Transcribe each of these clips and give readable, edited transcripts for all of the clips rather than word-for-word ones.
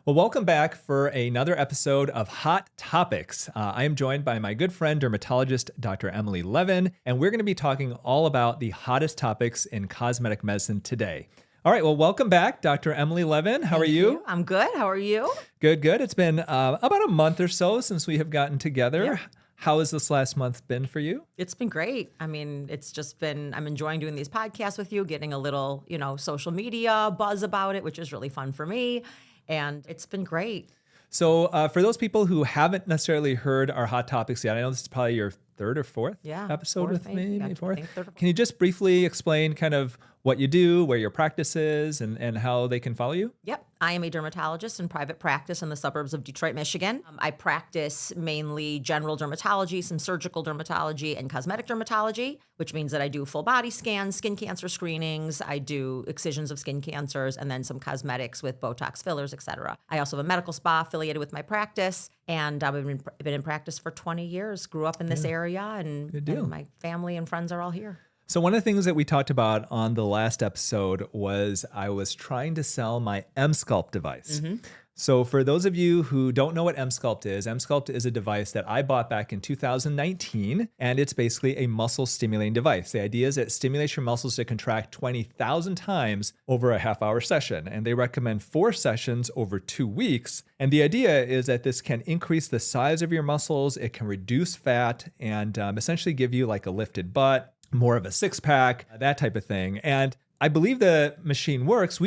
Well, welcome back for another episode of Hot Topics. I am joined by my good friend, dermatologist Dr. Emily Levin, and we're going to be talking all about the hottest topics in cosmetic medicine today. All right, well, welcome back, Dr. Emily Levin. How are you? I'm good. How are you? Good, good. It's been about a month or so since we have gotten together. Yeah. How has this last month been for you? It's been great. I mean, it's just been, I'm enjoying doing these podcasts with you, getting a little, social media buzz about it, which is really fun for me. And it's been great. So for those people who haven't necessarily heard our hot topics yet, I know this is probably your third or fourth episode with me, maybe fourth. Can you just briefly explain kind of what you do, where your practice is, and how they can follow you? Yep. I am a dermatologist in private practice in the suburbs of Detroit, Michigan. I practice mainly general dermatology, some surgical dermatology, and cosmetic dermatology, which means that I do full body scans, skin cancer screenings, I do excisions of skin cancers, and then some cosmetics with Botox fillers, et cetera. I also have a medical spa affiliated with my practice, and I've been in practice for 20 years, grew up in this area, and my family and friends are all here. So one of the things that we talked about on the last episode was I was trying to sell my Emsculpt device. So for those of you who don't know what Emsculpt is a device that I bought back in 2019, and it's basically a muscle stimulating device. The idea is it stimulates your muscles to contract 20,000 times over a half-hour session, and they recommend 4 sessions over 2 weeks. And the idea is that this can increase the size of your muscles, it can reduce fat, and essentially give you like a lifted butt, more of a six-pack, that type of thing. And I believe the machine works.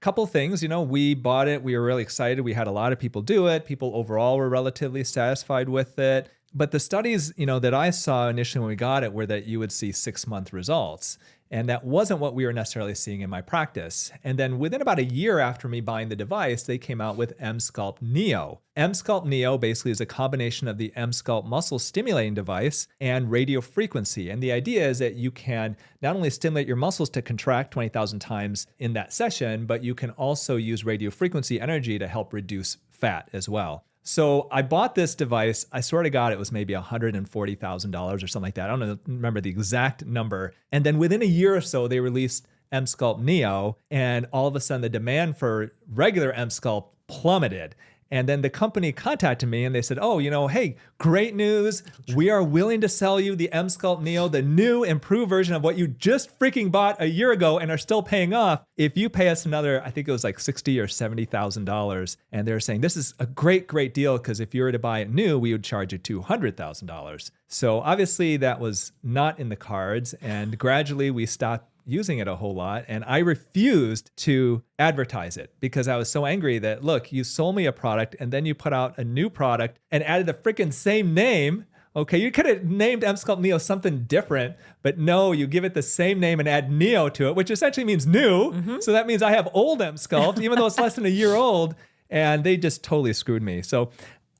Couple things, we bought it. We were really excited. We had a lot of people do it. People overall were relatively satisfied with it. But the studies, that I saw initially when we got it were that you would see 6-month results. And that wasn't what we were necessarily seeing in my practice. And then within about a year after me buying the device, they came out with Emsculpt Neo. Emsculpt Neo basically is a combination of the Emsculpt muscle stimulating device and radio frequency. And the idea is that you can not only stimulate your muscles to contract 20,000 times in that session, but you can also use radio frequency energy to help reduce fat as well. So I bought this device. I swear to God, it was maybe $140,000 or something like that. I don't remember the exact number. And then within a year or so, they released Emsculpt Neo, and all of a sudden the demand for regular Emsculpt plummeted. And then the company contacted me and they said, hey, great news. We are willing to sell you the Emsculpt Neo, the new improved version of what you just freaking bought a year ago and are still paying off. If you pay us another, I think it was like $60,000 or $70,000. And they're saying this is a great, great deal because if you were to buy it new, we would charge you $200,000. So obviously that was not in the cards. And gradually we stopped using it a whole lot. And I refused to advertise it because I was so angry that, look, you sold me a product and then you put out a new product and added the freaking same name. Okay, you could have named Emsculpt Neo something different, but no, you give it the same name and add Neo to it, which essentially means new. So that means I have old Emsculpt, even though it's less than a year old. And they just totally screwed me. So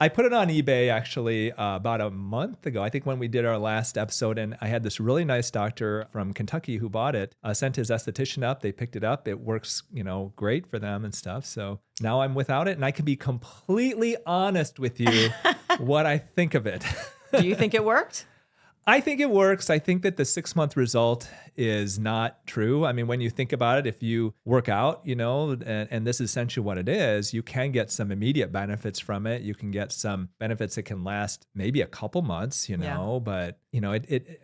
I put it on eBay actually about a month ago, I think when we did our last episode, and I had this really nice doctor from Kentucky who bought it, sent his esthetician up, they picked it up, it works, great for them and stuff. So now I'm without it and I can be completely honest with you what I think of it. Do you think it worked? I think it works. I think that the 6-month is not true. I mean, when you think about it, if you work out, and this is essentially what it is, you can get some immediate benefits from it. You can get some benefits that can last maybe a couple months, but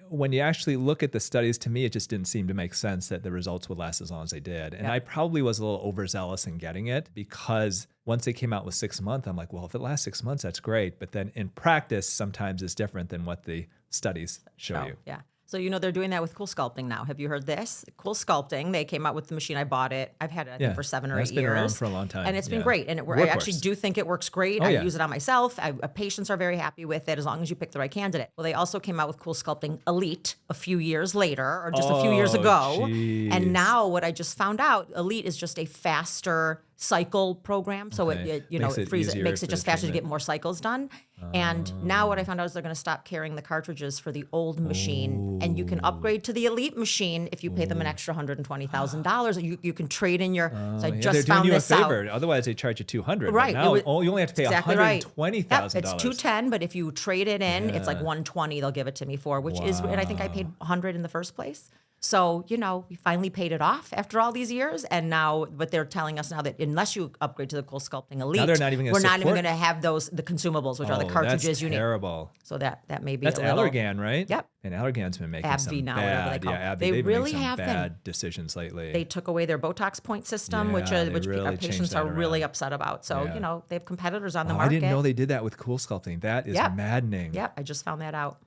when you actually look at the studies, to me, it just didn't seem to make sense that the results would last as long as they did. And I probably was a little overzealous in getting it because once they came out with 6 months, I'm like, well, if it lasts 6 months, that's great. But then in practice, sometimes it's different than what the studies show you. Yeah. So, they're doing that with CoolSculpting now. Have you heard this? CoolSculpting, they came out with the machine. I bought it. I've had it, I think, for 7 or 8 years. It's been around for a long time. And it's been great. And I actually do think it works great. I use it on myself. Patients are very happy with it as long as you pick the right candidate. Well, they also came out with CoolSculpting Elite a few years later, or just a few years ago. Geez. And now what I just found out, Elite is just a faster cycle program. So it makes it just faster to get more cycles done. And now what I found out is they're going to stop carrying the cartridges for the old machine, and you can upgrade to the Elite machine if you pay them an extra $120,000. You can trade in your. So I just found this out. Otherwise, they charge you $200. Right. Now you only have to pay $120,000. Yep, it's $210, but if you trade it in, it's like $120. They'll give it to me for, which is, and I think I paid $100 in the first place. So, we finally paid it off after all these years. And now, but they're telling us now that unless you upgrade to the CoolSculpting Elite, Now they're not even gonna we're not even support- going to have the consumables, which are the Oh, cartridges that's you need. terrible. So that may be That's a little. Allergan, right? Yep. And Allergan's been making AbbVie some now, whatever they bad, call it. AbbVie, They they've really made some have been. bad decisions lately. They took away their Botox point system, which Yeah, they our really patients changed are that really around. upset about. So, Yeah. they have competitors on the Oh, I market. didn't know they did that with CoolSculpting. That is maddening. Yep, I just found that out.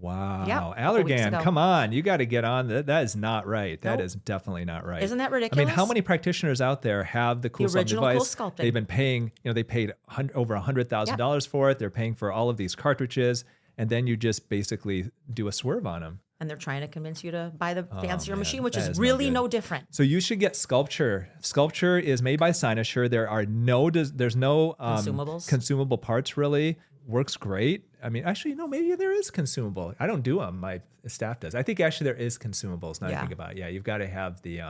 Wow. Yep, a couple weeks Allergan, ago. come on. You got to get on. That is not right. That Nope. is definitely not right. Isn't that I ridiculous? mean, how many practitioners out there have the CoolSculpting original device? CoolSculpting. They've been paying, they paid over $100,000 for it. They're paying for all of these cartridges. And then you just basically do a swerve on them. And they're trying to convince you to buy the fancier man, machine, which that is is no really good. no different. So you should get Sculpture. Sculpture is made by Cynosure. There's no consumable parts really. Works great. I mean, actually, maybe there is consumable. I don't do them. My staff does. I think actually there is consumables. Now I think about it. Yeah, you've got to have the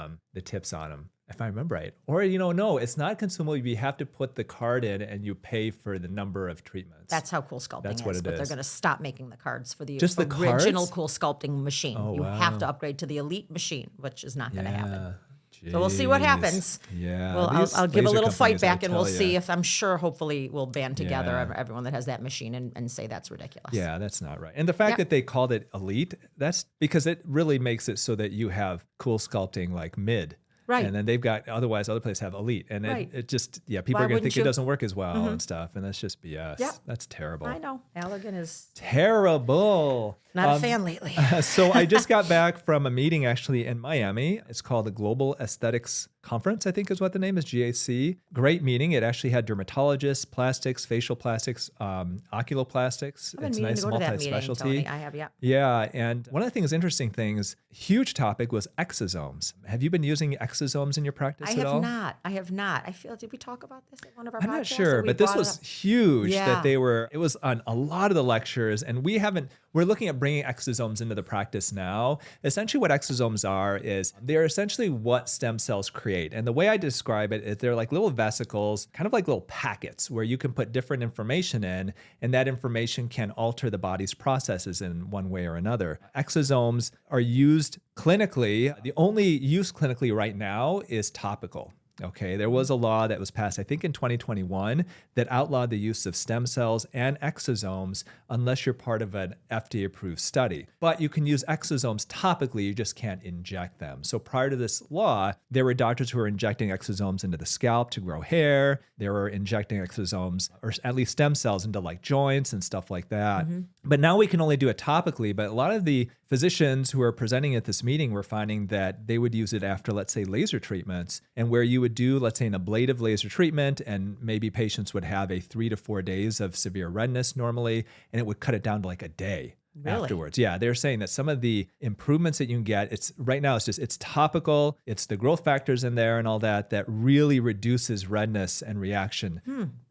tips on them, if I remember right. Or no, it's not consumable. You have to put the card in and you pay for the number of treatments. That's how CoolSculpting That's is. what it but is. they're going to stop making the cards for the Just the original cards? CoolSculpting machine. Oh, you wow. have to upgrade to the Elite machine, which is not going to happen. Jeez. So we'll see what happens. Yeah. Well, these I'll give a laser little fight companies, I back, and we'll tell see ya. if I'm sure. Hopefully, we'll band together Yeah. everyone that has that machine and say that's ridiculous. Yeah, that's not right. And the fact that they called it Elite, that's because it really makes it so that you have CoolSculpting like mid. Right. And then they've got, otherwise other places have Elite. And Right. it just, people Why are going to wouldn't think you? it doesn't work as well and stuff. And that's just BS. Yep. That's terrible. I know. Allergan is Terrible. not a fan lately. So I just got back from a meeting actually in Miami. It's called the Global Aesthetics Conference, I think is what the name is, GAC. Great meeting. It actually had dermatologists, plastics, facial plastics, oculoplastics. I've been It's meaning nice to go to that meeting, multi-specialty. Tony. I have, yeah. Yeah, and one of the interesting things, huge topic was exosomes. Have you been using exosomes in your practice I at all? have not. I feel, did we talk about this at one of our podcasts? I'm not that sure, we but this brought it was up? huge Yeah. that it was on a lot of the lectures, and we're looking at bringing exosomes into the practice now. Essentially what exosomes are is they're essentially what stem cells create. And the way I describe it is they're like little vesicles, kind of like little packets where you can put different information in, and that information can alter the body's processes in one way or another. Exosomes are used clinically. The only use clinically right now is topical. Okay, there was a law that was passed, I think in 2021, that outlawed the use of stem cells and exosomes unless you're part of an FDA-approved study. But you can use exosomes topically, you just can't inject them. So prior to this law, there were doctors who were injecting exosomes into the scalp to grow hair. They were injecting exosomes, or at least stem cells, into like joints and stuff like that. But now we can only do it topically. But a lot of the physicians who are presenting at this meeting were finding that they would use it after, let's say, laser treatments, and where you would do, let's say, an ablative laser treatment, and maybe patients would have a 3 to 4 days of severe redness normally, and it would cut it down to like a day. Really? Afterwards. Yeah, they're saying that some of the improvements that you can get, it's right now, it's topical, it's the growth factors in there and all that really reduces redness and reaction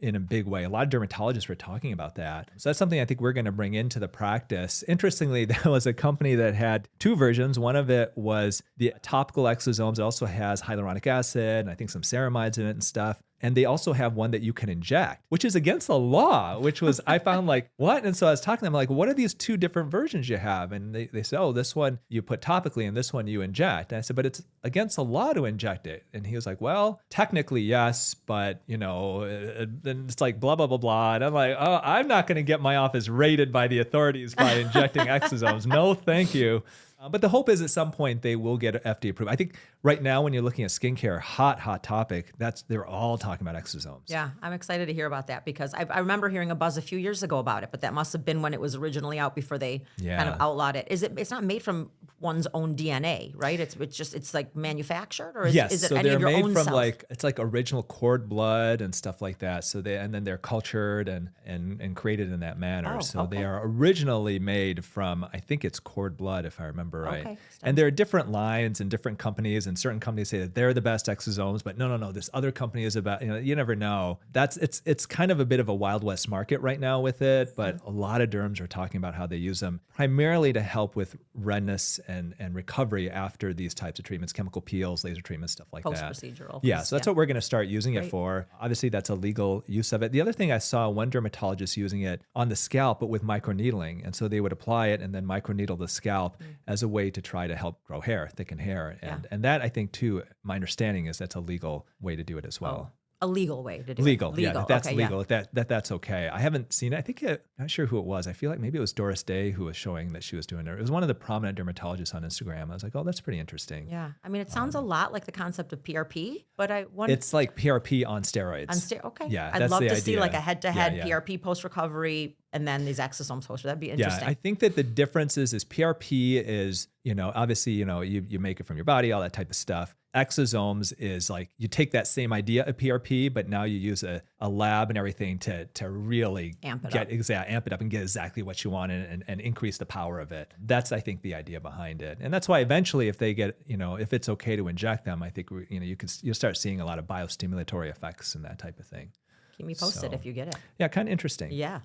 in a big way. A lot of dermatologists were talking about that. So that's something I think we're going to bring into the practice. Interestingly, there was a company that had two versions. One of it was the topical exosomes. It also has hyaluronic acid and I think some ceramides in it and stuff. And they also have one that you can inject, which is against the law, which was, I found like, what? And so I was talking to them like, what are these two different versions you have? And they said, oh, this one you put topically and this one you inject. And I said, but it's against the law to inject it. And he was like, well, technically, yes, but it's like blah, blah, blah, blah. And I'm like, oh, I'm not going to get my office raided by the authorities by injecting exosomes. No, thank you. But the hope is at some point they will get FDA approved. I think right now when you're looking at skincare, hot topic, they're all talking about exosomes. Yeah, I'm excited to hear about that because I remember hearing a buzz a few years ago about it, but that must have been when it was originally out before they kind of outlawed it. It's not made from one's own DNA, right? It's like manufactured, or is it so any they're of your made own from cells? it's like original cord blood and stuff like that. So then they're cultured and created in that manner. Oh, so okay. they are originally made from, I think it's cord blood if I remember right. Okay. And there are different lines and different companies, and certain companies say that they're the best exosomes, but no, this other company is about, you never know. It's kind of a bit of a Wild West market right now with it, but a lot of derms are talking about how they use them primarily to help with redness and recovery after these types of treatments, chemical peels, laser treatments, stuff like that. Post-procedural. Yeah, so that's what we're going to start using it Great. for. Obviously, that's a legal use of it. The other thing, I saw one dermatologist using it on the scalp, but with microneedling. And so they would apply it and then microneedle the scalp as a way to try to help grow hair, thicken hair. And that, I think, too, my understanding is that's a legal way to do it as well. A legal way to do Legal, it. yeah, that's okay, legal. That's okay. I haven't seen it. I think, not sure who it was. I feel like maybe it was Doris Day who was showing that she was doing it. It was one of the prominent dermatologists on Instagram. I was like, oh, that's pretty interesting. Yeah. I mean, it sounds a lot like the concept of PRP, but I wonder. It's like PRP on steroids. Okay. Yeah, I'd that's love the to see idea. like a head-to-head Yeah. PRP post-recovery and then these exosomes post. That'd be interesting. Yeah, I think that the difference is PRP is, obviously, you make it from your body, all that type of stuff. Exosomes is like you take that same idea of PRP, but now you use a lab and everything to really amp it up and get exactly what you want and increase the power of it. That's, I think, the idea behind it. And that's why eventually if they get, if it's okay to inject them, I think, you'll start seeing a lot of biostimulatory effects and that type of thing. Keep me posted if you get it. Yeah, kind of interesting. Yeah.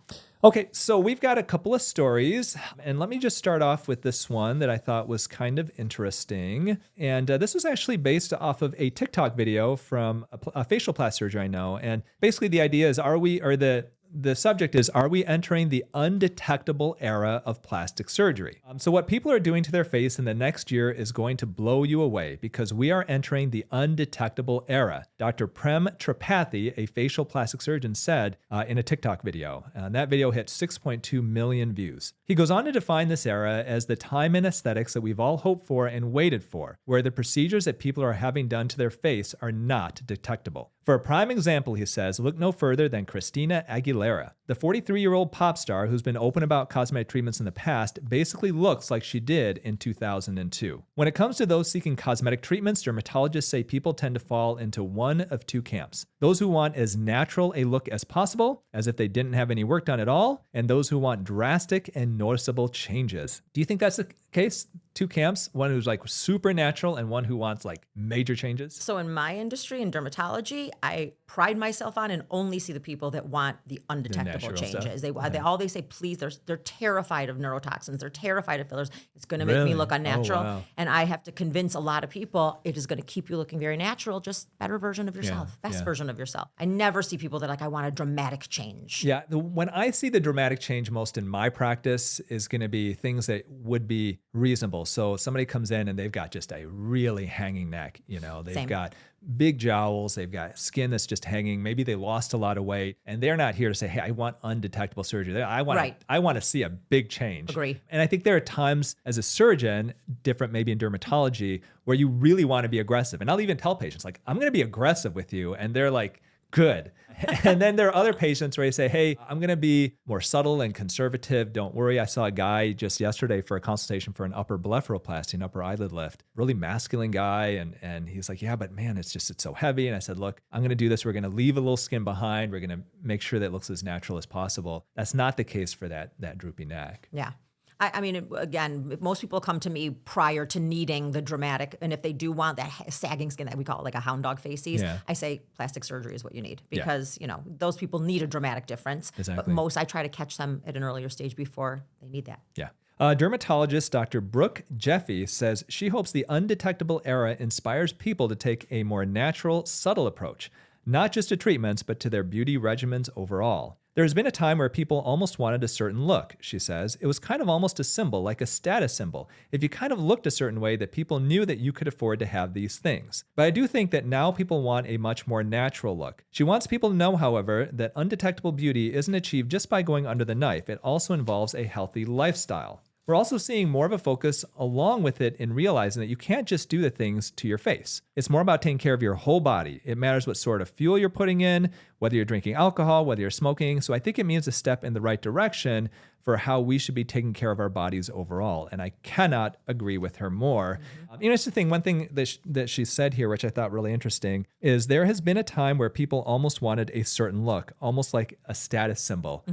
Okay, so we've got a couple of stories, and let me just start off with this one that I thought was kind of interesting. And this was actually based off of a TikTok video from a facial plastic surgeon I know. And basically the idea is, the subject is, are we entering the undetectable era of plastic surgery? So what people are doing to their face in the next year is going to blow you away because we are entering the undetectable era. Dr. Prem Tripathi, a facial plastic surgeon, said in a TikTok video. And that video hit 6.2 million views. He goes on to define this era as the time in aesthetics that we've all hoped for and waited for, where the procedures that people are having done to their face are not detectable. For a prime example, he says, look no further than Christina Aguilera. The 43-year-old pop star who's been open about cosmetic treatments in the past basically looks like she did in 2002. When it comes to those seeking cosmetic treatments, dermatologists say people tend to fall into one of two camps. Those who want as natural a look as possible, as if they didn't have any work done at all, and those who want drastic and noticeable changes. Do you think that's the case? Two camps, one who's like super natural and one who wants like major changes? So in my industry, in dermatology, I pride myself on and only see the people that want the undetectable changes. They say, please, they're terrified of neurotoxins. They're terrified of fillers. It's going to make me look unnatural. Oh, wow. And I have to convince a lot of people it is going to keep you looking very natural, just better version of yourself, best version of yourself. I never see people that I want a dramatic change. Yeah, when I see the dramatic change most in my practice is going to be things that would be reasonable. So somebody comes in and they've got just a really hanging neck, they've got big jowls, they've got skin that's just hanging. Maybe they lost a lot of weight and they're not here to say, hey, I want undetectable surgery. I want to see a big change. Agree. And I think there are times as a surgeon, different maybe in dermatology, where you really want to be aggressive. And I'll even tell patients like, I'm going to be aggressive with you. And they're like, good. And then there are other patients where you say, hey, I'm going to be more subtle and conservative. Don't worry. I saw a guy just yesterday for a consultation for an upper blepharoplasty, an upper eyelid lift, really masculine guy. And he's like, yeah, but man, it's so heavy. And I said, look, I'm going to do this. We're going to leave a little skin behind. We're going to make sure that it looks as natural as possible. That's not the case for that droopy neck. Yeah. I mean, again, most people come to me prior to needing the dramatic, and if they do want that sagging skin that we call it like a hound dog facies, I say plastic surgery is what you need because, those people need a dramatic difference. Exactly. But I try to catch them at an earlier stage before they need that. Yeah. Dermatologist Dr. Brooke Jeffy says she hopes the undetectable era inspires people to take a more natural, subtle approach, not just to treatments, but to their beauty regimens overall. There's been a time where people almost wanted a certain look, she says. It was kind of almost a symbol, like a status symbol. If you kind of looked a certain way, that people knew that you could afford to have these things. But I do think that now people want a much more natural look. She wants people to know, however, that undetectable beauty isn't achieved just by going under the knife. It also involves a healthy lifestyle. We're also seeing more of a focus along with it in realizing that you can't just do the things to your face. It's more about taking care of your whole body. It matters what sort of fuel you're putting in, whether you're drinking alcohol, whether you're smoking. So I think it means a step in the right direction for how we should be taking care of our bodies overall. And I cannot agree with her more. It's the thing, one thing that she said here, which I thought really interesting, is there has been a time where people almost wanted a certain look, almost like a status symbol.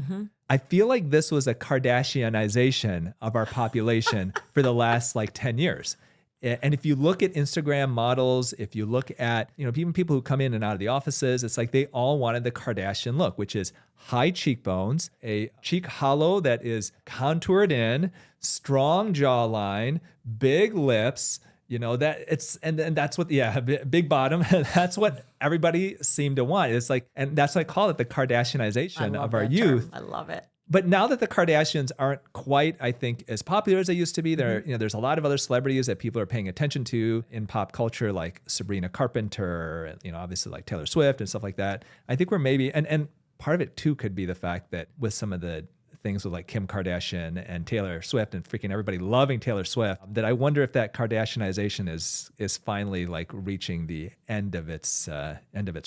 I feel like this was a Kardashianization of our population for the last 10 years. And if you look at Instagram models, if you look at, even people who come in and out of the offices, it's like they all wanted the Kardashian look, which is high cheekbones, a cheek hollow that is contoured in, strong jawline, big lips, that it's, and that's what, big bottom. That's what everybody seemed to want. It's like, and that's why I call it the Kardashianization of our youth. I love it. But now that the Kardashians aren't quite, I think, as popular as they used to be, there's a lot of other celebrities that people are paying attention to in pop culture, like Sabrina Carpenter, obviously like Taylor Swift and stuff like that. I think we're maybe, and part of it too could be the fact that with some of the things with like Kim Kardashian and Taylor Swift and freaking everybody loving Taylor Swift, that I wonder if that Kardashianization is finally like reaching the end of its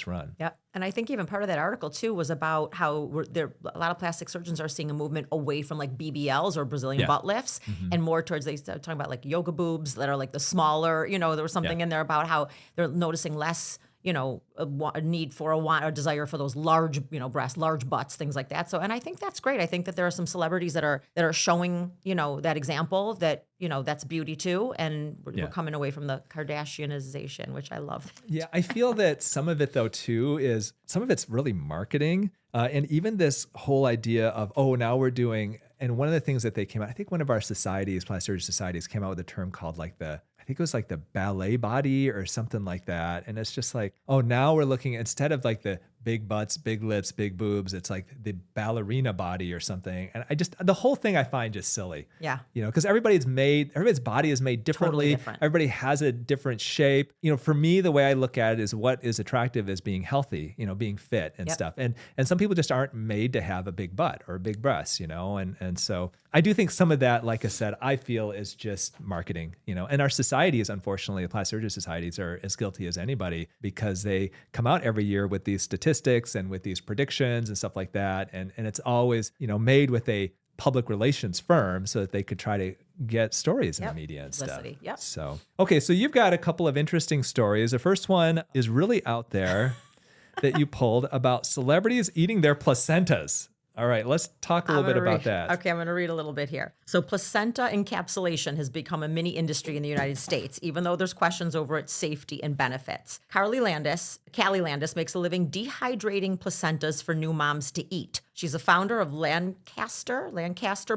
run. Yeah. And I think even part of that article too was about how a lot of plastic surgeons are seeing a movement away from like BBLs or Brazilian butt lifts and more towards, they started talking about like yoga boobs that are like the smaller, there was something in there about how they're noticing less a need for a desire for those large, breasts, large butts, things like that. So, and I think that's great. I think that there are some celebrities that are showing, that example that, that's beauty too. And we're coming away from the Kardashianization, which I love. Yeah. I feel that some of it though too is some of it's really marketing. And even this whole idea of, now we're doing, and one of the things that they came out, I think one of our societies, plastic surgery societies, came out with a term called like I think it was like the ballet body or something like that. And it's just like, now we're looking, instead of like the big butts, big lips, big boobs, it's like the ballerina body or something. And the whole thing I find just silly. Yeah. Because everybody's body is made differently. Totally different. Everybody has a different shape. For me, the way I look at it is what is attractive is being healthy, being fit and stuff. And some people just aren't made to have a big butt or a big breast, and so I do think some of that, like I said, I feel is just marketing, and our societies, unfortunately, the plastic surgery societies are as guilty as anybody because they come out every year with these statistics and with these predictions and stuff like that. And it's always, made with a public relations firm so that they could try to get stories in the media and stuff. Yep. So, okay. So you've got a couple of interesting stories. The first one is really out there that you pulled about celebrities eating their placentas. All right, let's talk a little bit about that. Okay, I'm going to read a little bit here. So placenta encapsulation has become a mini industry in the United States, even though there's questions over its safety and benefits. Callie Landis makes a living dehydrating placentas for new moms to eat. She's a founder of Lancaster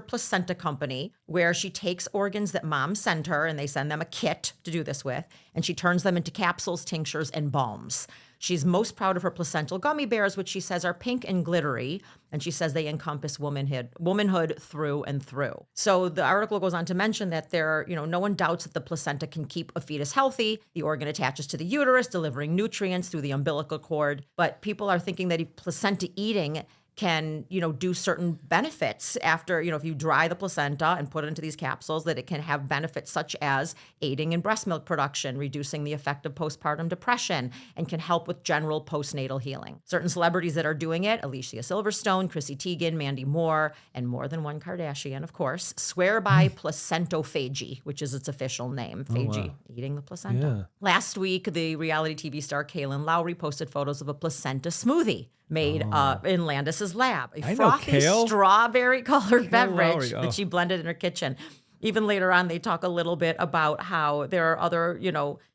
Placenta Company, where she takes organs that moms send her, and they send them a kit to do this with, and she turns them into capsules, tinctures, and balms. She's most proud of her placental gummy bears, which she says are pink and glittery, and she says they encompass womanhood through and through. So the article goes on to mention that no one doubts that the placenta can keep a fetus healthy. The organ attaches to the uterus, delivering nutrients through the umbilical cord. But people are thinking that placenta eating can, do certain benefits after, if you dry the placenta and put it into these capsules, that it can have benefits such as aiding in breast milk production, reducing the effect of postpartum depression, and can help with general postnatal healing. Certain celebrities that are doing it, Alicia Silverstone, Chrissy Teigen, Mandy Moore, and more than one Kardashian, of course, swear by placentophagy, which is its official name, phagy, eating the placenta. Yeah. Last week, the reality TV star Kaylin Lowry posted photos of a placenta smoothie made in Landis's lab, a frothy strawberry-colored beverage that she blended in her kitchen. Even later on, they talk a little bit about how there are other,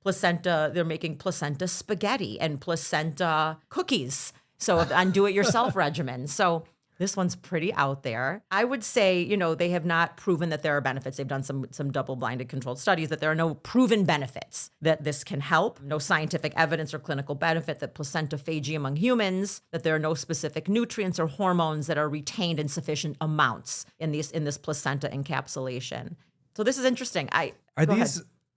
placenta, they're making placenta spaghetti and placenta cookies. So on do-it-yourself regimen. So this one's pretty out there. I would say, they have not proven that there are benefits. They've done some double-blinded controlled studies that there are no proven benefits that this can help. No scientific evidence or clinical benefit that placentophagy among humans, that there are no specific nutrients or hormones that are retained in sufficient amounts in this placenta encapsulation. So this is interesting.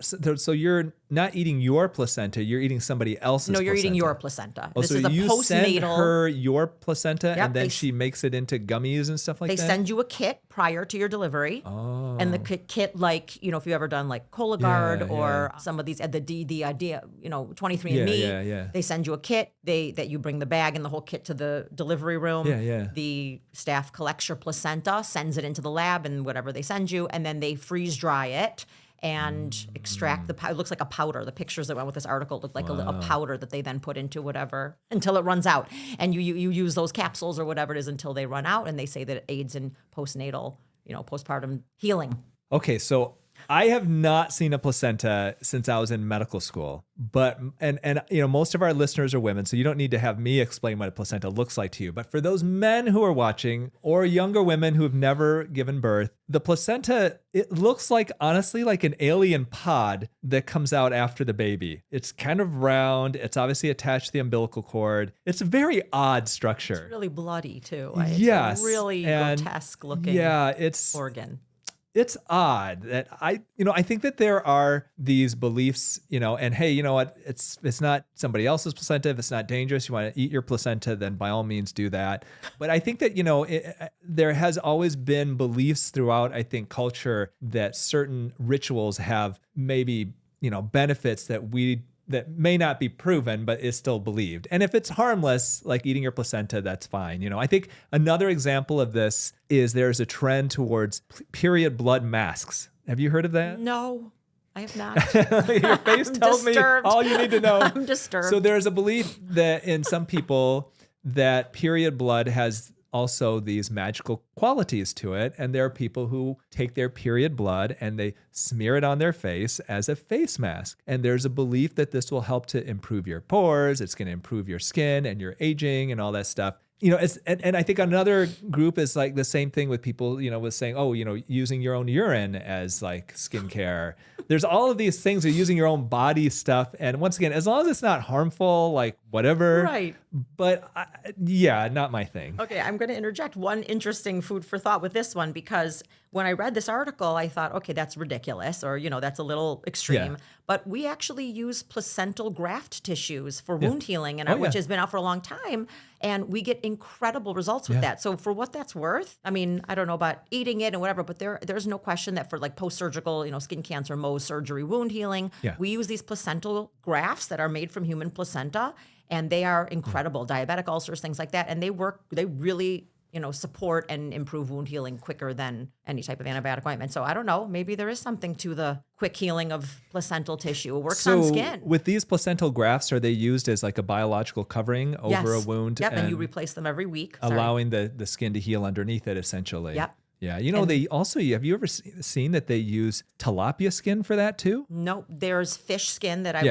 So you're not eating your placenta, you're eating somebody else's placenta. No, you're eating your placenta. Oh, this so is a you postnatal. Send her your placenta, and then she makes it into gummies and stuff like that? They send you a kit prior to your delivery. Oh. And the kit, like, if you've ever done like Cologuard or some of these, the idea, 23andMe, they send you a kit, that you bring the bag and the whole kit to the delivery room. The staff collects your placenta, sends it into the lab and whatever they send you, and then they freeze dry it and extract it looks like a powder. The pictures that went with this article look like a powder that they then put into whatever until it runs out. And you use those capsules or whatever it is until they run out. And they say that it aids in postnatal, postpartum healing. Okay, so I have not seen a placenta since I was in medical school, but most of our listeners are women, so you don't need to have me explain what a placenta looks like to you. But for those men who are watching or younger women who have never given birth, the placenta, it looks like, honestly, like an alien pod that comes out after the baby. It's kind of round. It's obviously attached to the umbilical cord. It's a very odd structure. It's really bloody too. Yes. It's a really grotesque looking organ. It's odd that I think that there are these beliefs, and hey, you know what? It's not somebody else's placenta. If it's not dangerous, you want to eat your placenta, then by all means do that. But I think that, there has always been beliefs throughout, I think, culture that certain rituals have maybe, benefits that may not be proven, but is still believed. And if it's harmless, like eating your placenta, that's fine. I think another example of this is there's a trend towards period blood masks. Have you heard of that? No, I have not. Your face tells me all you need to know. I'm disturbed. So there's a belief that in some people that period blood has also these magical qualities to it. And there are people who take their period blood and they smear it on their face as a face mask. And there's a belief that this will help to improve your pores. It's going to improve your skin and your aging and all that stuff. And I think another group is like the same thing with people, with saying, using your own urine as like skincare. There's all of these things of using your own body stuff. And once again, as long as it's not harmful, like whatever. Right. But not my thing. Okay, I'm going to interject one interesting food for thought with this one, because when I read this article, I thought, okay, that's ridiculous, or, that's a little extreme. Yeah. But we actually use placental graft tissues for wound healing, which has been out for a long time. And we get incredible results with that. So for what that's worth, I mean, I don't know about eating it and whatever, but there's no question that for like post-surgical, skin cancer, Mohs surgery, wound healing, we use these placental grafts that are made from human placenta, and they are incredible. Diabetic ulcers, things like that. And they really support and improve wound healing quicker than any type of antibiotic ointment. So I don't know, maybe there is something to the quick healing of placental tissue. It works on skin. With these placental grafts, are they used as like a biological covering over a wound? Yep, and you replace them every week. Allowing the skin to heal underneath it, essentially. Yep. Yeah, they also, have you ever seen that they use tilapia skin for that too? No, there's fish skin that we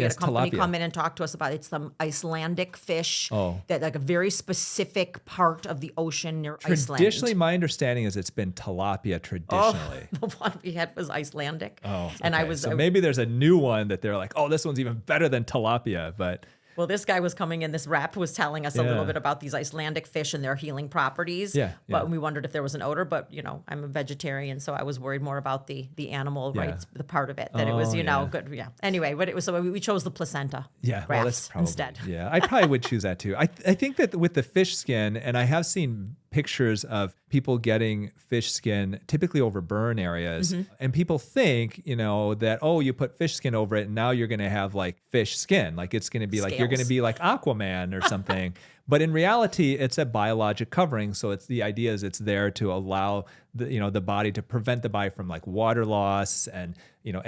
had a company come in and talk to us about. It's the Icelandic fish that like a very specific part of the ocean near Iceland. Traditionally, my understanding is it's been tilapia traditionally. The one we had was Icelandic. Oh, okay. So maybe there's a new one that they're like, this one's even better than tilapia, but... Well, this guy was coming in, this rep was telling us a little bit about these Icelandic fish and their healing properties. But we wondered if there was an odor. But, I'm a vegetarian, so I was worried more about the animal rights, the part of it, that it was, good. Yeah. Anyway, but it was, so we chose the placenta grafts instead. Yeah, I probably would choose that too. I think that with the fish skin, and I have seen pictures of people getting fish skin typically over burn areas, and people think that you put fish skin over it and now you're going to have like fish skin, like it's going to be like you're going to be like Aquaman or something. But in reality, it's a biologic covering. So the idea is it's there to allow the body to prevent the body from like water loss and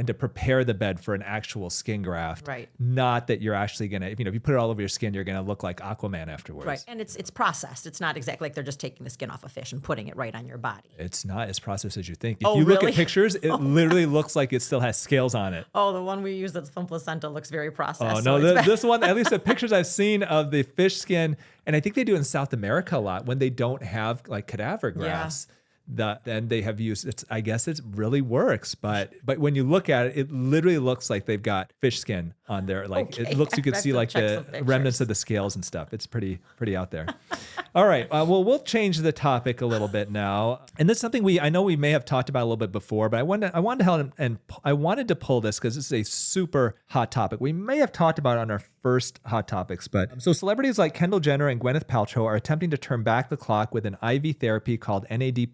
to prepare the bed for an actual skin graft. Right. Not that you're actually gonna, if you put it all over your skin, you're gonna look like Aquaman afterwards. Right. And it's processed. It's not exactly like they're just taking the skin off a fish and putting it right on your body. It's not as processed as you think. If you look at pictures, it literally looks like it still has scales on it. Oh, the one we use that's from placenta looks very processed. Oh no, this one, at least the pictures I've seen of the fish skin, and I think they do in South America a lot when they don't have like cadaver grafts. Then they have used it. I guess it really works, but when you look at it, it literally looks like they've got fish skin on there. Like it looks, you can see like the remnants of the scales and stuff. It's pretty out there. All right, well, we'll change the topic a little bit now, and this is something I know we may have talked about a little bit before, but I wanted to pull this because this is a super hot topic. We may have talked about it on our first Hot Topics, but so celebrities like Kendall Jenner and Gwyneth Paltrow are attempting to turn back the clock with an IV therapy called NAD+,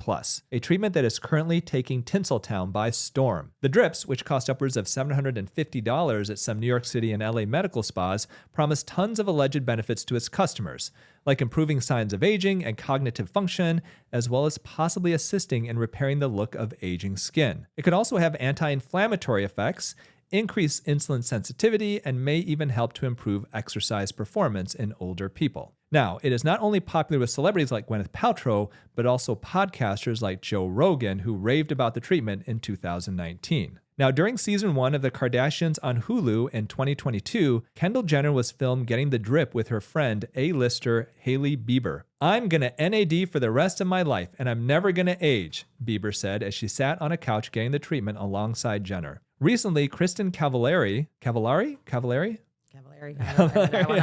a treatment that is currently taking Tinseltown by storm. The drips, which cost upwards of $750 at some New York City and LA medical spas, promise tons of alleged benefits to its customers, like improving signs of aging and cognitive function, as well as possibly assisting in repairing the look of aging skin. It could also have anti-inflammatory effects, increase insulin sensitivity, and may even help to improve exercise performance in older people. Now, it is not only popular with celebrities like Gwyneth Paltrow, but also podcasters like Joe Rogan, who raved about the treatment in 2019. Now, during season 1 of The Kardashians on Hulu in 2022, Kendall Jenner was filmed getting the drip with her friend, A-lister Hailey Bieber. "I'm gonna NAD for the rest of my life, and I'm never gonna age," Bieber said as she sat on a couch getting the treatment alongside Jenner. Recently, Kristen Cavallari, I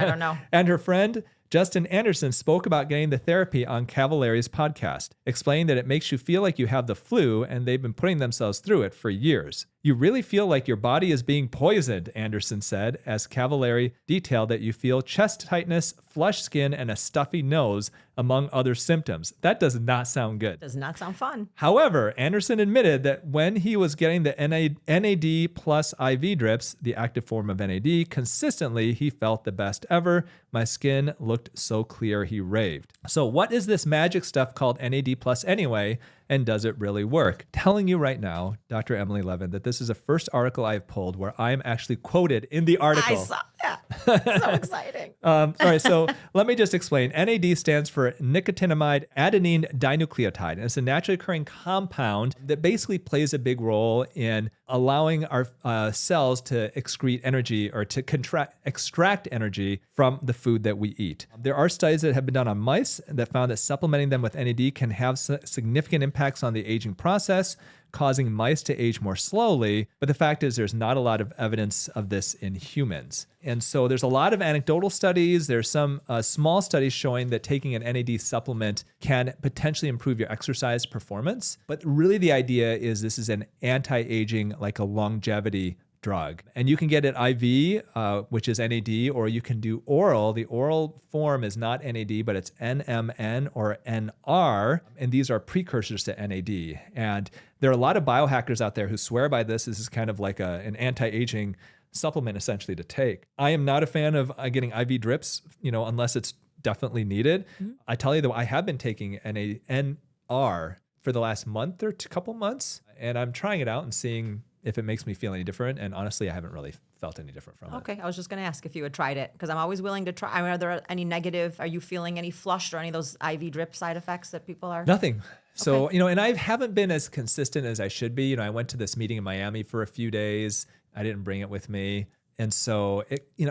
don't know. and her friend Justin Anderson spoke about getting the therapy on Cavallari's podcast, explaining that it makes you feel like you have the flu and they've been putting themselves through it for years. "You really feel like your body is being poisoned," Anderson said, as Cavallari detailed that you feel chest tightness, flushed skin, and a stuffy nose, among other symptoms. That does not sound good. Does not sound fun. However, Anderson admitted that when he was getting the NAD plus IV drips, the active form of NAD, consistently, he felt the best ever. "My skin looked so clear," he raved. So what is this magic stuff called NAD plus anyway, and does it really work? Telling you right now, Dr. Emily Levin, that this is the first article I've pulled where I'm actually quoted in the article. I saw that. So exciting. All right, so let me just explain. NAD stands for nicotinamide adenine dinucleotide, and it's a naturally occurring compound that basically plays a big role in allowing our cells to excrete energy or to extract energy from the food that we eat. There are studies that have been done on mice that found that supplementing them with NAD can have significant impacts on the aging process, causing mice to age more slowly. But the fact is there's not a lot of evidence of this in humans. And so there's a lot of anecdotal studies. There's some small studies showing that taking an NAD supplement can potentially improve your exercise performance. But really the idea is this is an anti-aging, like a longevity drug. And you can get it IV, which is NAD, or you can do oral. The oral form is not NAD, but it's NMN or NR, and these are precursors to NAD. And there are a lot of biohackers out there who swear by this. This is kind of like an anti-aging supplement essentially to take. I am not a fan of getting IV drips, unless it's definitely needed. Mm-hmm. I tell you though, I have been taking NR for the last month or couple months, and I'm trying it out and seeing if it makes me feel any different. And honestly, I haven't really felt any different from it. Okay, I was just going to ask if you had tried it, because I'm always willing to try. I mean, are there any negative, are you feeling any flushed or any of those IV drip side effects that people are? Nothing. So, and I haven't been as consistent as I should be. I went to this meeting in Miami for a few days. I didn't bring it with me. And so,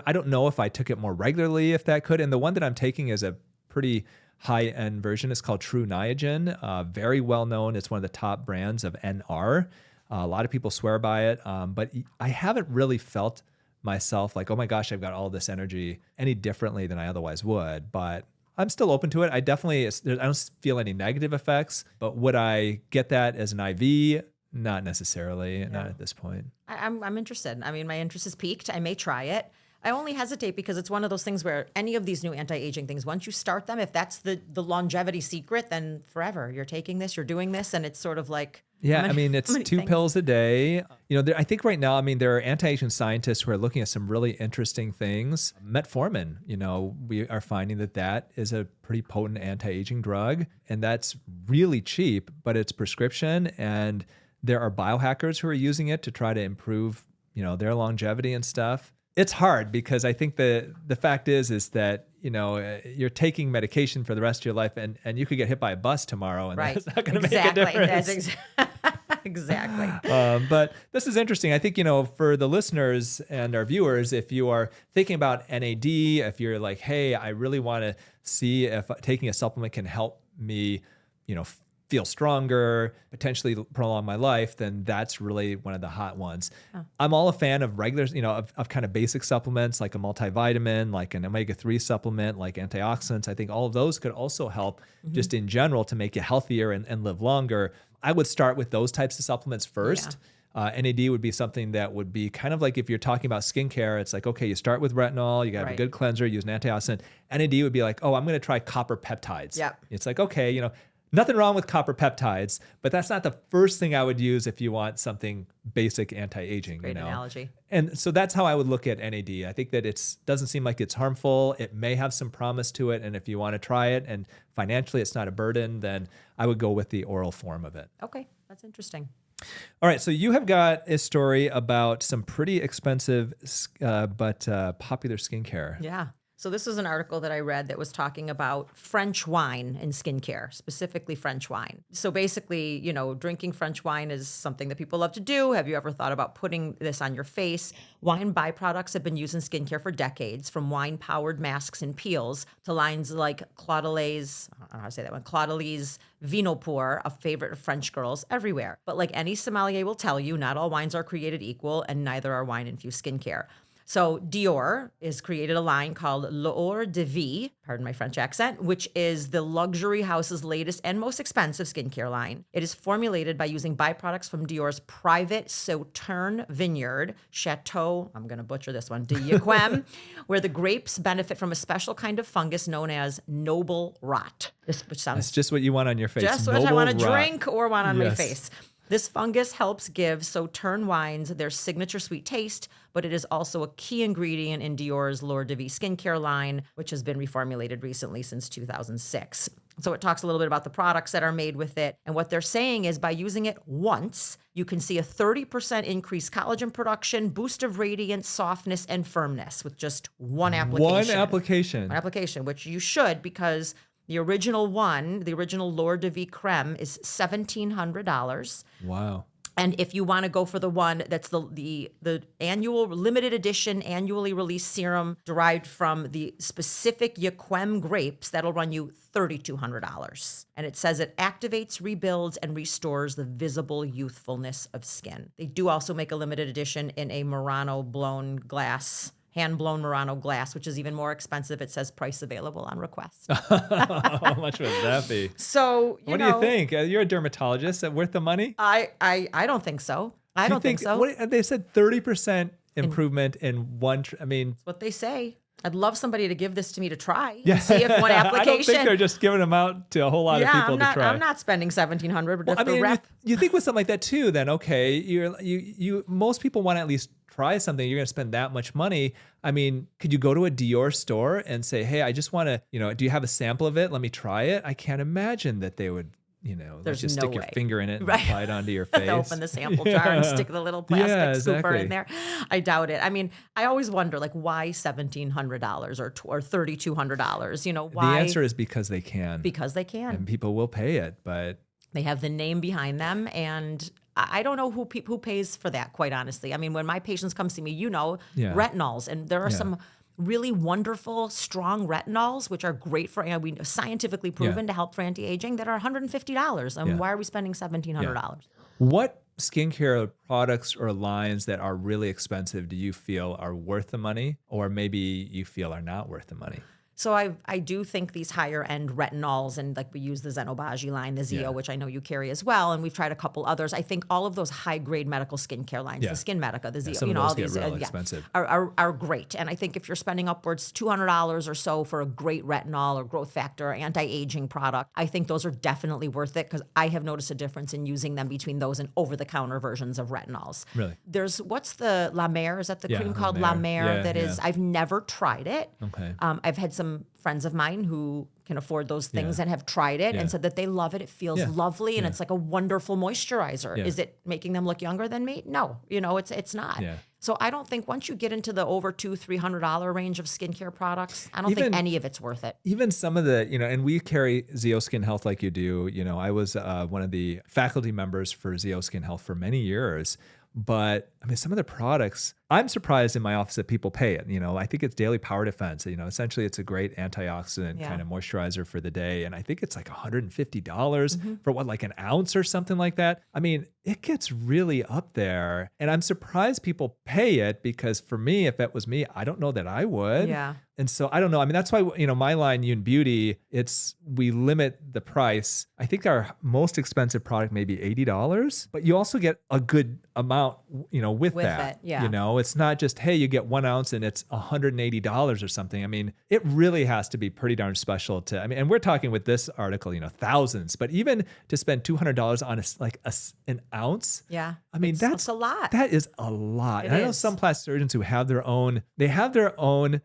I don't know if I took it more regularly, if that could. And the one that I'm taking is a pretty high-end version. It's called True Niagen, very well known. It's one of the top brands of NR. A lot of people swear by it, but I haven't really felt myself like, oh my gosh, I've got all this energy any differently than I otherwise would. But I'm still open to it. I don't feel any negative effects, but would I get that as an IV? Not necessarily, not at this point. I'm interested. I mean, my interest is piqued. I may try it. I only hesitate because it's one of those things where any of these new anti-aging things, once you start them, if that's the longevity secret, then forever you're taking this, you're doing this, and it's sort of like, yeah, it's 2 pills a day. I think right now, there are anti-aging scientists who are looking at some really interesting things. Metformin, we are finding that is a pretty potent anti-aging drug, and that's really cheap, but it's prescription, and there are biohackers who are using it to try to improve, their longevity and stuff. It's hard because I think the fact is that, you're taking medication for the rest of your life, and you could get hit by a bus tomorrow, and that's not going to make a difference. Exactly. But this is interesting. I think, for the listeners and our viewers, if you are thinking about NAD, if you're like, hey, I really want to see if taking a supplement can help me, feel stronger, potentially prolong my life, then that's really one of the hot ones. Oh. I'm all a fan of regular, of kind of basic supplements like a multivitamin, like an omega-3 supplement, like antioxidants. I think all of those could also help just in general to make you healthier and live longer. I would start with those types of supplements first. Yeah. NAD would be something that would be kind of like if you're talking about skincare, it's like, okay, you start with retinol, you got to have a good cleanser, use an antioxidant. NAD would be like, oh, I'm going to try copper peptides. Yep. It's like, okay, nothing wrong with copper peptides, but that's not the first thing I would use if you want something basic anti-aging. Great analogy. And so that's how I would look at NAD. I think that it doesn't seem like it's harmful. It may have some promise to it. And if you want to try it and financially it's not a burden, then I would go with the oral form of it. Okay, that's interesting. All right, so you have got a story about some pretty expensive but popular skincare. Yeah. So this is an article that I read that was talking about French wine in skincare, specifically French wine. So basically, drinking French wine is something that people love to do. Have you ever thought about putting this on your face? Wine byproducts have been used in skincare for decades, from wine-powered masks and peels to lines like Claudelaise, I don't know how to say that one, Claudelaise Vinopour, a favorite of French girls everywhere. But like any sommelier will tell you, not all wines are created equal, and neither are wine-infused skincare. So Dior has created a line called L'Eau de Vie, pardon my French accent, which is the luxury house's latest and most expensive skincare line. It is formulated by using byproducts from Dior's private Sauternes vineyard, Chateau, I'm going to butcher this one, de Yquem, where the grapes benefit from a special kind of fungus known as noble rot. Which sounds That's just what you want on your face. just what I Noble want to rot. drink or want on my Yes. face. This fungus helps give Sauternes wines their signature sweet taste, but it is also a key ingredient in Dior's L'Eau de Vie skincare line, which has been reformulated recently since 2006. So it talks a little bit about the products that are made with it. And what they're saying is by using it once, you can see a 30% increased collagen production, boost of radiance, softness, and firmness with just one application. One application. One application, which you should, because the original L'Eau de Vie creme is $1,700. Wow. And if you want to go for the one that's the annual limited edition, annually released serum derived from the specific Yquem grapes, that'll run you $3,200. And it says it activates, rebuilds, and restores the visible youthfulness of skin. They do also make a limited edition in a Murano blown glass, hand-blown Murano glass, which is even more expensive. It says price available on request. How much would that be? So, What do you think? You're a dermatologist. Is that worth the money? I don't think so. I don't think so. They said 30% improvement in one. I mean, That's what they say. I'd love somebody to give this to me to try. yeah. See if one application. I don't think they're just giving them out to a whole lot of people to try. I'm not spending $1,700, but Well, if the rep. you think with something like that too, then okay, you most people want to at least try something. You're going to spend that much money. I mean, could you go to a Dior store and say, hey, I just want to, do you have a sample of it? Let me try it. I can't imagine that they would, There's just no stick your way. finger in it and Right. apply it onto your face. Open the sample jar and stick the little plastic scooper exactly. in there. I doubt it. I mean, I always wonder, like, why $1,700 or $3,200? Why? The answer is because they can. Because they can. And people will pay it, but They have the name behind them, and I don't know who pays for that, quite honestly. I mean, when my patients come see me, Yeah. retinols, and there are Yeah. some really wonderful, strong retinols, which are great for, we scientifically proven to help for anti-aging, that are $150. And Yeah. why are we spending $1,700? what skincare products or lines that are really expensive do you feel are worth the money, or maybe you feel are not worth the money? So I do think these higher end retinols, and like we use the Zenobaji line, the Zeo, which I know you carry as well, and we've tried a couple others. I think all of those high grade medical skincare lines, the Skin Medica, the Zeo, some of those all get these real expensive. are great. And I think if you're spending upwards $200 or so for a great retinol or growth factor anti-aging product, I think those are definitely worth it, because I have noticed a difference in using them between those and over the counter versions of retinols. Really? There's what's the La Mer? Is that the Yeah, cream La called Mer. La Mer? Yeah, That is, yeah. I've never tried it. Okay. I've had some friends of mine who can afford those things Yeah. and have tried it Yeah. and said that they love it. It feels Yeah. lovely, and Yeah. it's like a wonderful moisturizer. Yeah. Is it making them look younger than me? No, it's not. Yeah. So I don't think once you get into the over $200-300 range of skincare products, I don't Even- think any of it's worth it. Even some of the, and we carry Zeo Skin Health like you do. I was one of the faculty members for Zeo Skin Health for many years. But I mean, some of the products, I'm surprised in my office that people pay it. I think it's Daily Power Defense. Essentially it's a great antioxidant kind of moisturizer for the day. And I think it's like $150 for like an ounce or something like that. I mean, it gets really up there. And I'm surprised people pay it, because for me, if it was me, I don't know that I would. Yeah. And so I don't know. I mean, that's why, my line, Youn Beauty, we limit the price. I think our most expensive product may be $80, but you also get a good amount, with that. it, yeah. It's not just, hey, you get 1 ounce and it's $180 or something. I mean, it really has to be pretty darn special and we're talking with this article, thousands, but even to spend $200 on an ounce. Yeah. I mean, that's a lot. That is a lot. It And I know is. some plastic surgeons who have their own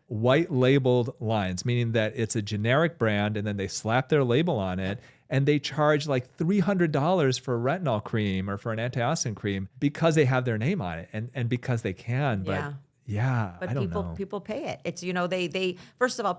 white labeled lines, meaning that it's a generic brand and then they slap their label on it. and they charge like $300 for a retinol cream or for an antioxidant cream because they have their name on it and because they can. But But I don't know. people pay it. It's, they first of all,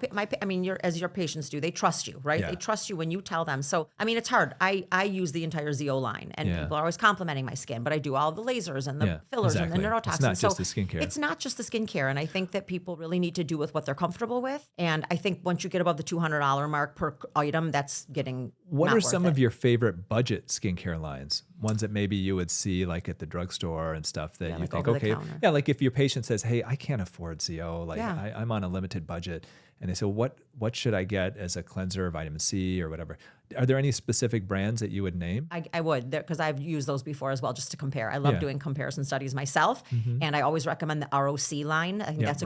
as your patients do, they trust you, right? Yeah. They trust you when you tell them. So, I mean, it's hard. I use the entire ZO line, and people are always complimenting my skin, but I do all the lasers and the fillers and the neurotoxins. It's not just the skincare. It's not just the skincare. And I think that people really need to do with what they're comfortable with. And I think once you get above the $200 mark per item, that's getting What not are worth some it. of your favorite budget skincare lines? Ones that maybe you would see like at the drugstore and stuff that you like think, over the okay, counter. like if your patient says, hey, I can't afford ZO, like Yeah. I'm on a limited budget. And they say, what should I get as a cleanser, vitamin C or whatever? Are there any specific brands that you would name? I would, because I've used those before as well, just to compare. I love doing comparison studies myself, and I always recommend the ROC line. I think that's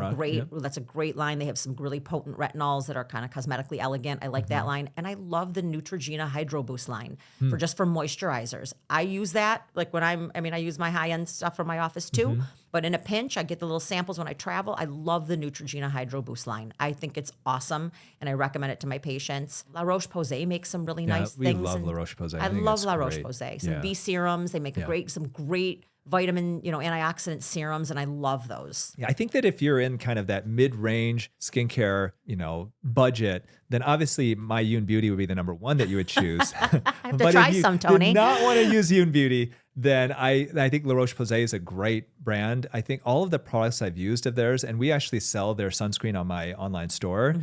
a great line. They have some really potent retinols that are kind of cosmetically elegant. I like that line, and I love the Neutrogena Hydro Boost line for moisturizers. I use that like when I use my high end stuff from my office too. But in a pinch, I get the little samples when I travel. I love the Neutrogena Hydro Boost line. I think it's awesome, and I recommend it to my patients. La Roche-Posay makes some really nice things. We love La Roche-Posay. I love La Roche-Posay. Some B serums. They make some great vitamin, antioxidant serums, and I love those. Yeah, I think that if you're in kind of that mid-range skincare, budget, then obviously my Youn Beauty would be the number one that you would choose. I have to try some, Tony. If you did not want to use Youn Beauty, then I think La Roche-Posay is a great brand. I think all of the products I've used of theirs, and we actually sell their sunscreen on my online store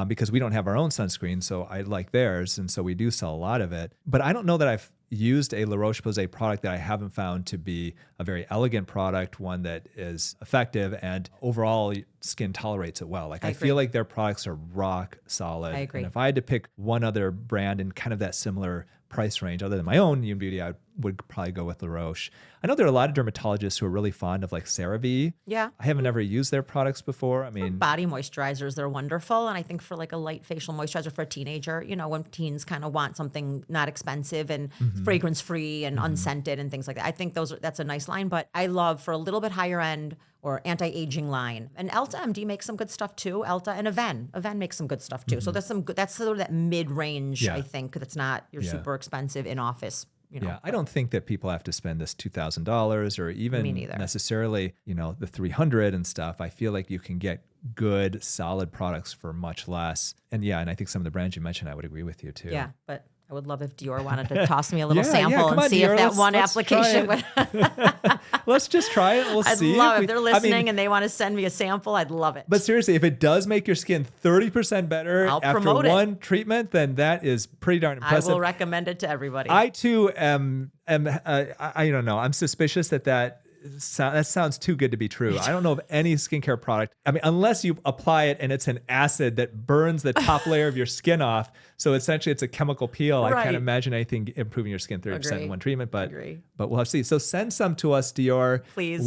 because we don't have our own sunscreen, so I like theirs, and so we do sell a lot of it. But I don't know that I've used a La Roche-Posay product that I haven't found to be a very elegant product, one that is effective and overall skin tolerates it well. Like I feel like their products are rock solid. I agree. And if I had to pick one other brand in kind of that similar price range, other than my own Youn Beauty, I would probably go with La Roche. I know there are a lot of dermatologists who are really fond of like CeraVe. Yeah. I haven't ever used their products before. I mean, body moisturizers, they're wonderful. And I think for like a light facial moisturizer for a teenager, when teens kind of want something not expensive and fragrance free and unscented and things like that. I think that's a nice line, but I love for a little bit higher end or anti-aging line. And Elta MD makes some good stuff too. Elta and Aven makes some good stuff too. So that's sort of that mid-range, I think, that's not your super expensive in office. Yeah, I don't think that people have to spend this $2,000 or even necessarily, the $300 and stuff. I feel like you can get good, solid products for much less. And and I think some of the brands you mentioned, I would agree with you too. Yeah, but I would love if Dior wanted to toss me a little sample come and on, see Dior, if that one let's application would. Let's just try it. We'll see. I'd love if they're listening and they want to send me a sample. I'd love it. But seriously, if it does make your skin 30% better after one treatment, then that is pretty darn impressive. I will recommend it to everybody. I too am I don't know. I'm suspicious that sounds too good to be true. I don't know of any skincare product. I mean, unless you apply it and it's an acid that burns the top layer of your skin off. So essentially it's a chemical peel. I can't imagine anything improving your skin 30% in one treatment, but we'll have to see. So send some to us, Dior. Please.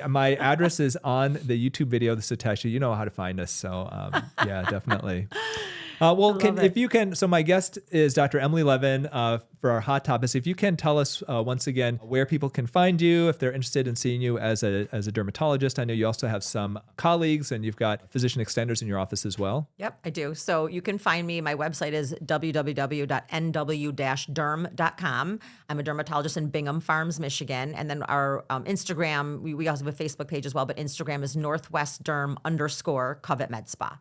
My address is on the YouTube video. This is Tasha. You know how to find us. So definitely. If you can, so my guest is Dr. Emily Levin for our Hot Topics. If you can tell us once again where people can find you, if they're interested in seeing you as a dermatologist. I know you also have some colleagues and you've got physician extenders in your office as well. Yep, I do. So you can find me. My website is www.nw-derm.com. I'm a dermatologist in Bingham Farms, Michigan. And then our Instagram, we also have a Facebook page as well, but Instagram is northwestderm_Covet Med Spa.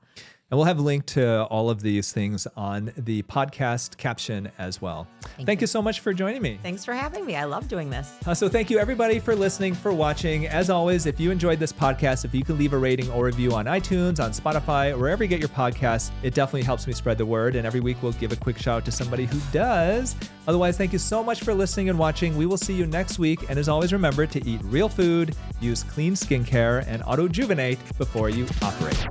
And we'll have a link to all of these things on the podcast caption as well. Thank you so much for joining me. Thanks for having me. I love doing this. So thank you everybody for listening, for watching. As always, if you enjoyed this podcast, if you can leave a rating or review on iTunes, on Spotify, or wherever you get your podcasts, it definitely helps me spread the word. And every week we'll give a quick shout out to somebody who does. Otherwise, thank you so much for listening and watching. We will see you next week. And as always, remember to eat real food, use clean skincare, and auto-juvenate before you operate.